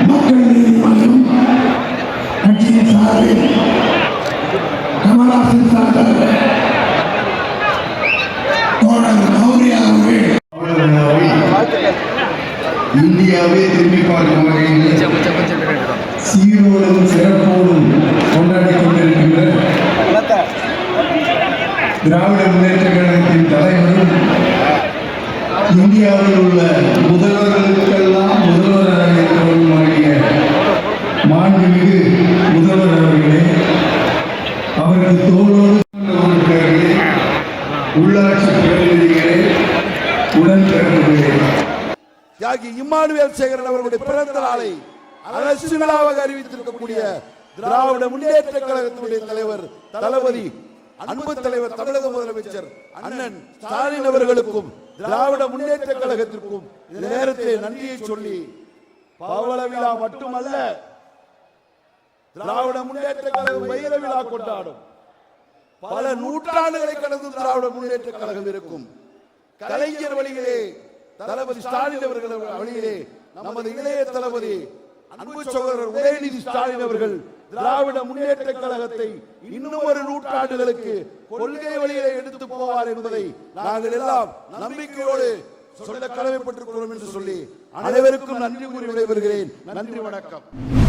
மக்கள் நீதி மய்யம் கட்சியின் சார்பில் கமலஹாசன் சார்பாக தோழர் மௌரியா அவர்கள் இந்தியாவை திரும்பி பார்க்கும் வகையில் சீரோடும் சிறப்போடும் கொண்டாடி கொண்டிருக்கின்ற திராவிட முன்னேற்ற கழகத்தின் தலைவரும் இந்தியாவில் உள்ள முதல்வர்களுக்கெல்லாம் முதல்வராக இருக்கிறவருமாகிய மாண்புமிகு முதல்வர் அவர்களே, அவரது தோளோடு உறுப்பினர்களே, உள்ளாட்சி பிரதிநிதிகளே, உடன்பிறப்புகளே, தியாகி இம்மானுவேல் சேகரன் அவர்களுடைய பிறந்த நாளை அரசு விழாவாக அறிவித்திருக்கக்கூடிய திராவிட முன்னேற்ற கழகத்தினுடைய தலைவர் தளபதி அன்பு தலைவர் தமிழக முதலமைச்சர் அண்ணன் ஸ்டாலின் அவர்களுக்கும் திராவிட முன்னேற்ற கழகத்திற்கும் இந்த நேரத்தை நன்றியை சொல்லி, பவள விழா மட்டுமல்ல, திராவிட முன்னேற்ற கழகம் வைர விழா கொண்டாடும். பல நூற்றாண்டுகளை கடந்து திராவிட முன்னேற்ற கழகம் இருக்கும். கலைஞர் வழியிலே, தளபதி ஸ்டாலின் அவர்கள் வழியிலே நமது இளைய தளபதி அன்பு சகோதரர் உதயநிதி ஸ்டாலின் அவர்கள் திராவிட முன்னேற்ற கழகத்தை இன்னும் ஒரு நூற்றாண்டுகளுக்கு கொள்கை வழியிலே எடுத்து போவார் என்பதை நாங்கள் எல்லாம் நம்பிக்கையோடு சொல்ல கடமைப்பட்டிருக்கிறோம் என்று சொல்லி அனைவருக்கும் நன்றி கூறி விடைபெறுகிறேன். நன்றி, வணக்கம்.